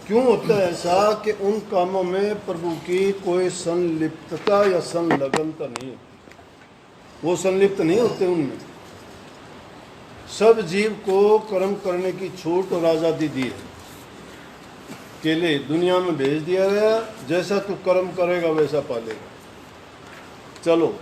क्यों होता है ऐसा कि उन कामों में प्रभु की कोई संलिप्तता या संलग्नता नहीं है, वो संलिप्त नहीं होते उनमें। सब जीव को कर्म करने की छूट और आज़ादी दी है, केले दुनिया में भेज दिया गया, जैसा तू कर्म करेगा वैसा पालेगा। चलो,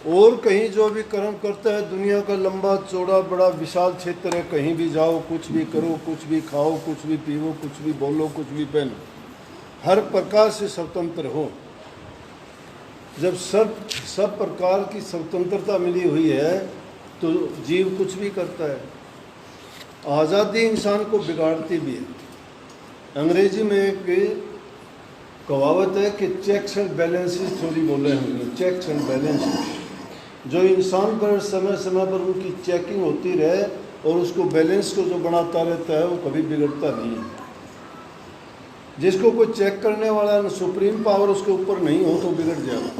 और कहीं जो भी कर्म करता है, दुनिया का लंबा चौड़ा बड़ा विशाल क्षेत्र है, कहीं भी जाओ, कुछ भी करो, कुछ भी खाओ, कुछ भी पीओ, कुछ भी बोलो, कुछ भी पहनो, हर प्रकार से स्वतंत्र हो। जब सब प्रकार की स्वतंत्रता मिली हुई है तो जीव कुछ भी करता है। आज़ादी इंसान को बिगाड़ती भी है। अंग्रेजी में एक कहावत है कि चेक्स एंड बैलेंसेस थ्योरी बोले हैं, चेक्स एंड बैलेंसेस, जो इंसान पर समय समय पर उनकी चेकिंग होती रहे और उसको बैलेंस को जो बनाता रहता है वो कभी बिगड़ता नहीं है। जिसको कोई चेक करने वाला सुप्रीम पावर उसके ऊपर नहीं हो तो बिगड़ जाएगा।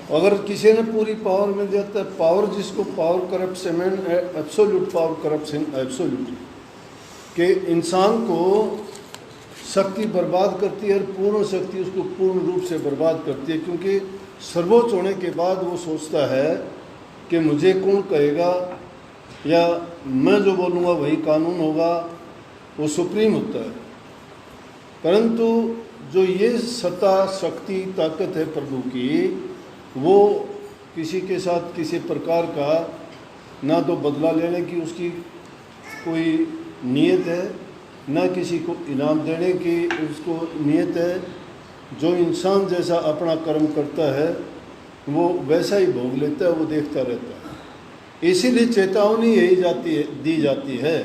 अगर किसी ने पूरी पावर मिल जाता है, पावर जिसको पावर करप्शन में एब्सोल्यूट पावर करप्शन एब्सोल्यूट, कि इंसान को शक्ति बर्बाद करती है और पूर्ण शक्ति उसको पूर्ण रूप से बर्बाद करती है, क्योंकि सर्वोच्च होने के बाद वो सोचता है कि मुझे कौन कहेगा या मैं जो बोलूँगा वही कानून होगा, वो सुप्रीम होता है। परंतु जो ये सत्ता शक्ति ताकत है प्रभु की, वो किसी के साथ किसी प्रकार का ना तो बदला लेने की उसकी कोई नीयत है, ना किसी को इनाम देने की उसको नीयत है। जो इंसान जैसा अपना कर्म करता है वो वैसा ही भोग लेता है, वो देखता रहता है। इसीलिए चेतावनी यही दी जाती है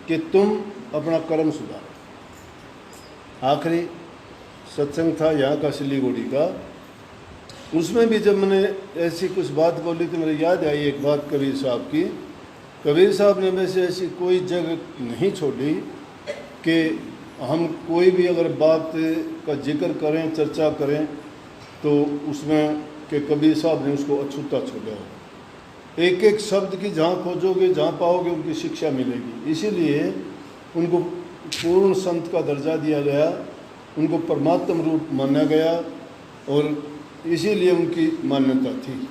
कि तुम अपना कर्म सुधारो। आखिरी सत्संग था यहाँ का सिलीगुड़ी का, उसमें भी जब मैंने ऐसी कुछ बात बोली तो मेरे याद आई एक बात कबीर साहब की। कबीर साहब ने वैसे ऐसी कोई जगह नहीं छोड़ी कि हम कोई भी अगर बात का जिक्र करें, चर्चा करें, तो उसमें कि कबीर साहब ने उसको अछूता छोड़ा हो। एक एक शब्द की जहाँ खोजोगे, जहाँ पाओगे, उनकी शिक्षा मिलेगी। इसीलिए उनको पूर्ण संत का दर्जा दिया गया, उनको परमात्म रूप माना गया और इसीलिए उनकी मान्यता थी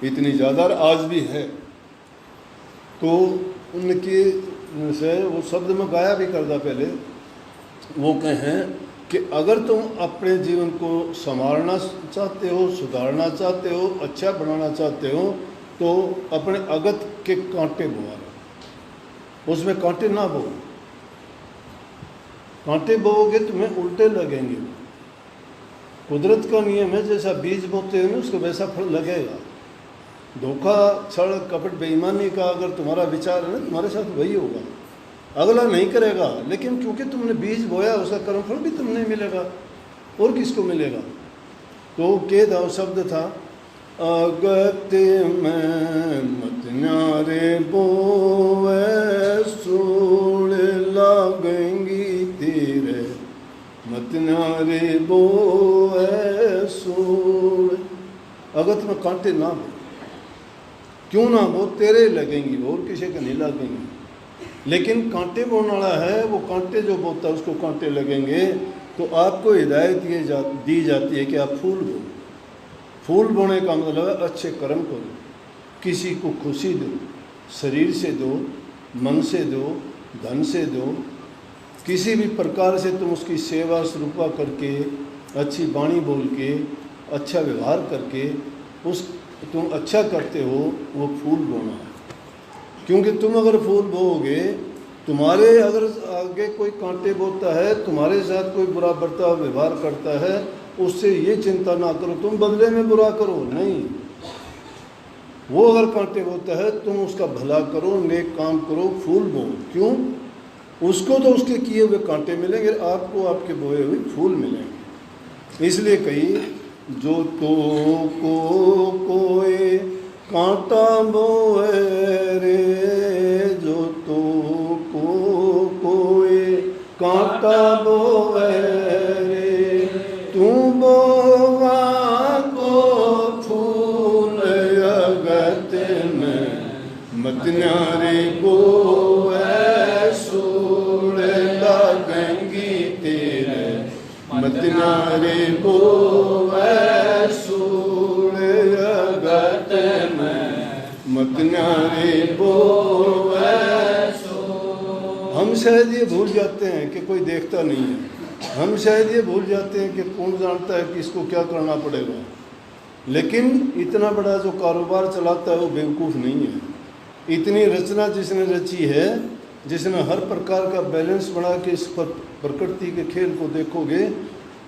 इतनी ज़्यादा, आज भी है। तो उनके से वो शब्द में गाया भी करता पहले, वो कहें कि अगर तुम अपने जीवन को संवारना चाहते हो, सुधारना चाहते हो, अच्छा बनाना चाहते हो, तो अपने अगत के कांटे बोआरो, उसमें कांटे ना बो। कांटे बोओगे तुम्हें उल्टे लगेंगे। कुदरत का नियम है, जैसा बीज बोते हैं ना उसको वैसा फल लगेगा। धोखा, छल, कपट, बेईमानी का अगर तुम्हारा विचार है ना, तुम्हारे साथ वही होगा। अगला नहीं करेगा, लेकिन क्योंकि तुमने बीज बोया उसका कर्मफल भी तुमने मिलेगा, और किसको मिलेगा। तो के था शब्द था, अगत में मत न्यारे बोवे सूल लागेंगी तेरे, मत न्यारे बोवे सूल। अगत में कांटे ना बो, क्यों ना बो, तेरे लगेंगी और किसी का नहीं लगेंगे। लेकिन कांटे बोने वाला है, वो कांटे जो बोता है उसको कांटे लगेंगे। तो आपको हिदायत ये दी जाती है कि आप फूल बो। फूल बोने का मतलब है अच्छे कर्म करो, किसी को खुशी दो, शरीर से दो, मन से दो, धन से दो, किसी भी प्रकार से तुम उसकी सेवा स्वरूपा करके, अच्छी वाणी बोल के, अच्छा व्यवहार करके उस तुम अच्छा करते हो, वो फूल बोना है। क्योंकि तुम अगर फूल बोओगे, तुम्हारे अगर आगे कोई कांटे बोता है, तुम्हारे साथ कोई बुरा बर्ताव व्यवहार करता है, उससे ये चिंता ना करो तुम बदले में बुरा करो, नहीं। वो अगर कांटे बोता है तुम उसका भला करो, नेक काम करो, फूल बो। क्यों? उसको तो उसके किए हुए कांटे मिलेंगे, आपको आपके बोए हुए फूल मिलेंगे। इसलिए कही, जो तो को कोई कांटा बोए रे, जो तो को कोई कांटा बोए रे, तू बोवा को फूल अगत में मत न्यारे बोए सूल लागेंगी मतनारे बोवे सूड़े अगत में, मतनारे बोवे। हम शायद ये भूल जाते हैं कि कोई देखता नहीं है, हम शायद ये भूल जाते हैं कि कौन जानता है कि इसको क्या करना पड़ेगा, लेकिन इतना बड़ा जो कारोबार चलाता है वो बेवकूफ़ नहीं है। इतनी रचना जिसने रची है, जिसने हर प्रकार का बैलेंस बना के इस पर प्रकृति के खेल को देखोगे,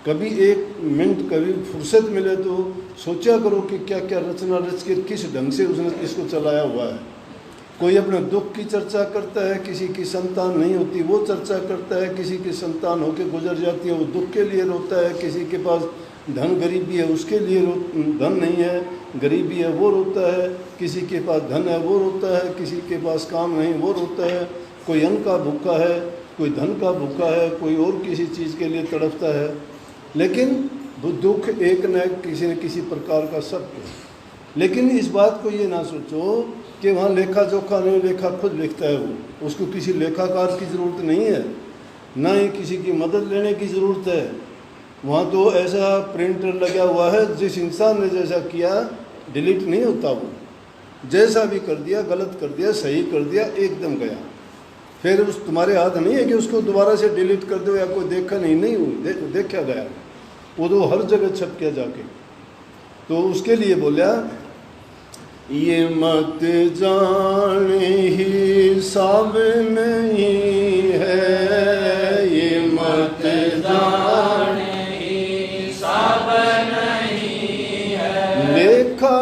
कभी एक मिनट कभी फुर्सत मिले तो सोचा करो कि क्या क्या रचना रच के किस ढंग से उसने इसको चलाया हुआ है। कोई अपने दुख की चर्चा करता है, किसी की संतान नहीं होती वो चर्चा करता है, किसी की संतान होकर गुजर जाती है वो दुख के लिए रोता है, किसी के पास धन गरीबी है उसके लिए धन नहीं है गरीबी है वो रोता है, किसी के पास धन है वो रोता है, किसी के पास काम नहीं वो रोता है, कोई अन्न का भूखा है, कोई धन का भूखा है, कोई और किसी चीज़ के लिए तड़पता है। लेकिन दुख एक न किसी प्रकार का सबको। लेकिन इस बात को ये ना सोचो कि वहाँ लेखा जोखा नहीं, लेखा खुद लिखता है वो, उसको किसी लेखाकार की ज़रूरत नहीं है, ना ही किसी की मदद लेने की ज़रूरत है। वहाँ तो ऐसा प्रिंटर लगा हुआ है, जिस इंसान ने जैसा किया डिलीट नहीं होता, वो जैसा भी कर दिया, गलत कर दिया, सही कर दिया, एकदम गया। फिर उस तुम्हारे हाथ नहीं है कि उसको दोबारा से डिलीट कर दो या कोई देखा नहीं देखा गया, वो तो हर जगह छप गया जाके। तो उसके लिए बोला ये मत जाने हिसाब नहीं है, ये मत जाने हिसाब नहीं है, लेखा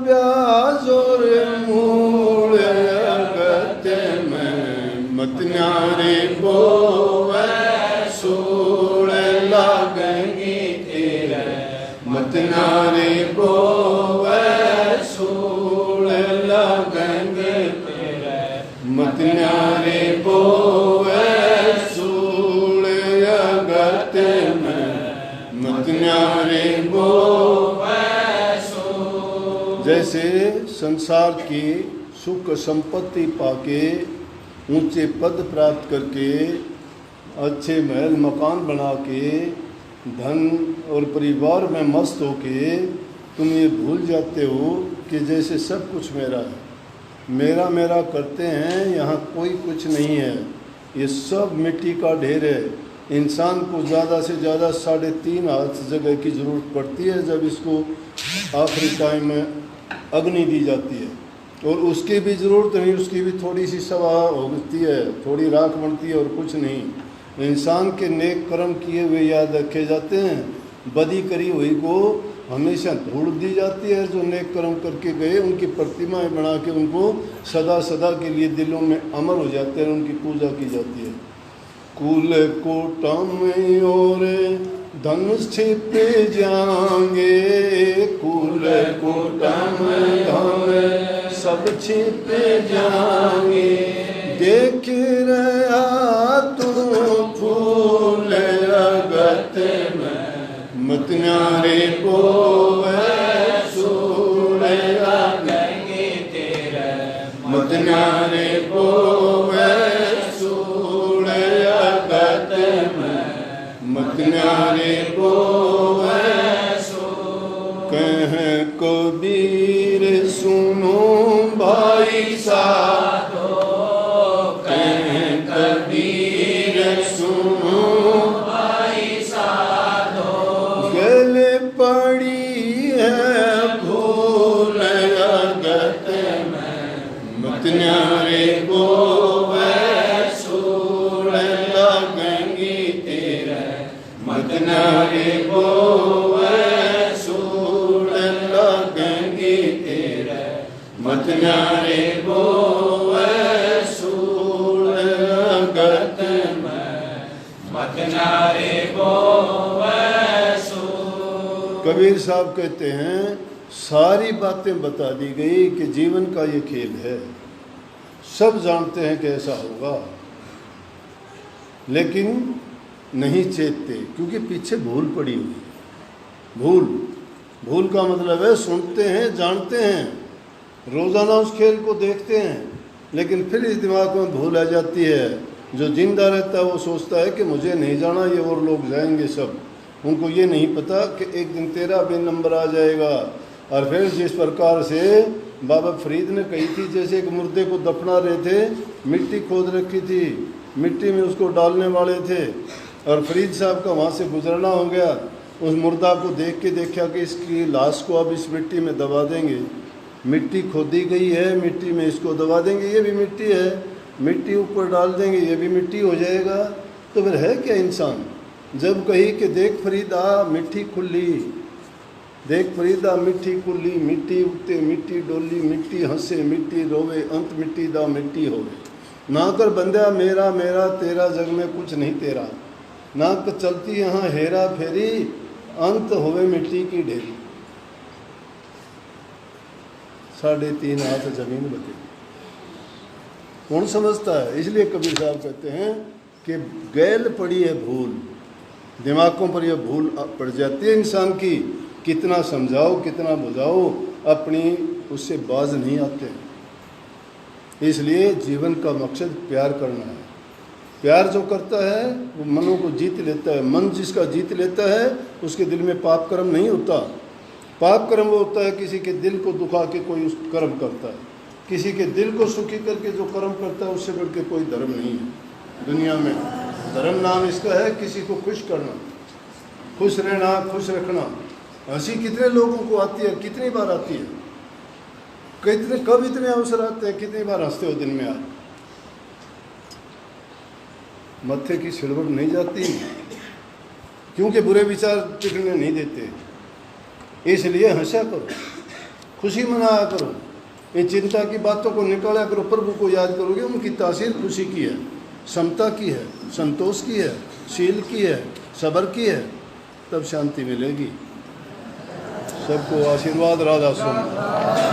ब्याज और मूल अगत में, मत न्यारे बोवे सूड़ लागेंगी तेरे, मत न्यारे बोवे मत न्यारे बोवे सूड़ अगत में, मत न्यारे बोवे सूड़। जैसे संसार की सुख संपत्ति पाके, ऊंचे पद प्राप्त करके, अच्छे महल मकान बना के, धन और परिवार में मस्त होके तुम ये भूल जाते हो कि जैसे सब कुछ मेरा है, मेरा मेरा करते हैं, यहाँ कोई कुछ नहीं है, ये सब मिट्टी का ढेर है। इंसान को ज़्यादा से ज़्यादा 3.5 हाथ जगह की ज़रूरत पड़ती है जब इसको आखिरी टाइम में अग्नि दी जाती है, और उसकी भी ज़रूरत नहीं, उसकी भी थोड़ी सी सवा होती है, थोड़ी राख बनती है और कुछ नहीं। इंसान के नेक कर्म किए हुए याद रखे जाते हैं, बदी करी हुई को हमेशा धूल दी जाती है। जो नेक कर्म करके गए उनकी प्रतिमाएं बना के उनको सदा सदा के लिए दिलों में अमर हो जाते हैं, उनकी पूजा की जाती है। कुल कोटम और धन छिप जाएंगे, कुल कोटम धन सब छिप जाएंगे, देख रहा तू फूल अगत में, मत न्यारे बोवे सूड़ लागेंगे तेरे, मत न्यारे बोवे सूड़ अगत में, मत न्यारे बोवे सूड़। कह कबीर सुनो भाई साधो, कह कबीर सुनो भाई साधो, गले पड़ी है भूल अगत में, मत न्यारे बोवे सूड़ लागेंगी तेरे, मत न्यारे बोवे सूड़ लागेंगी तेरे, मत न्यारे बोवे सूड़ अगत में, मत न्यारे बोवे। कबीर साहब कहते हैं सारी बातें बता दी गई कि जीवन का ये खेल है, सब जानते हैं कि ऐसा होगा, लेकिन नहीं चेतते क्योंकि पीछे भूल पड़ी हुई। भूल का मतलब है सुनते हैं, जानते हैं, रोज़ाना उस खेल को देखते हैं, लेकिन फिर इस दिमाग में भूल आ जाती है। जो जिंदा रहता है वो सोचता है कि मुझे नहीं जाना, ये और लोग जाएंगे सब, उनको ये नहीं पता कि एक दिन तेरा भी नंबर आ जाएगा। और फिर जिस प्रकार से बाबा फरीद ने कही थी, जैसे एक मुर्दे को दफना रहे थे, मिट्टी खोद रखी थी, मिट्टी में उसको डालने वाले थे, और फरीद साहब का वहाँ से गुजरना हो गया। उस मुर्दा को देख के देखा कि इसकी लाश को अब इस मिट्टी में दबा देंगे, मिट्टी खोदी गई है, मिट्टी में इसको दबा देंगे, ये भी मिट्टी है, मिट्टी ऊपर डाल देंगे, ये भी मिट्टी हो जाएगा। तो फिर है क्या इंसान? जब कही कि देख फरीदा मिट्टी खुली, देख फरीदा मिट्टी कुली, मिट्टी उगते मिट्टी डोली, मिट्टी हंसे मिट्टी रोवे, अंत मिट्टी दा मिट्टी होवे। ना कर बंदा मेरा मेरा तेरा, जग में कुछ नहीं तेरा, ना कर चलती यहाँ हेरा फेरी, अंत होवे मिट्टी की ढेरी। 3.5 हाथ जमीन बचे, कौन समझता है? इसलिए कबीर साहब कहते हैं कि गैल पड़ी है भूल, दिमागों पर यह भूल पड़ जाती है इंसान की। कितना समझाओ कितना बुझाओ, अपनी उससे बाज नहीं आते। इसलिए जीवन का मकसद प्यार करना है। प्यार जो करता है वो मनों को जीत लेता है। मन जिसका जीत लेता है उसके दिल में पाप कर्म नहीं होता। पाप कर्म वो होता है किसी के दिल को दुखा के कोई उस कर्म करता है। किसी के दिल को सुखी करके जो कर्म करता है उससे बढ़ के कोई धर्म नहीं है दुनिया में। धर्म नाम इसका है किसी को खुश करना, खुश रहना, खुश रखना। हंसी कितने लोगों को आती है, कितनी बार आती है, कितने कब इतने अवसर आते हैं, कितनी बार हंसते हो दिन में आप? मत्थे की सिलवट नहीं जाती, क्योंकि बुरे विचार टिकने नहीं देते। इसलिए हंसा करो, खुशी मनाया करो, इन चिंता की बातों को निकाला करो। प्रभु को याद करोगे, उनकी तासीर खुशी की है, समता की है, संतोष की है, शील की है, सब्र की है, तब शांति मिलेगी। सबको आशीर्वाद राधा स्वामी।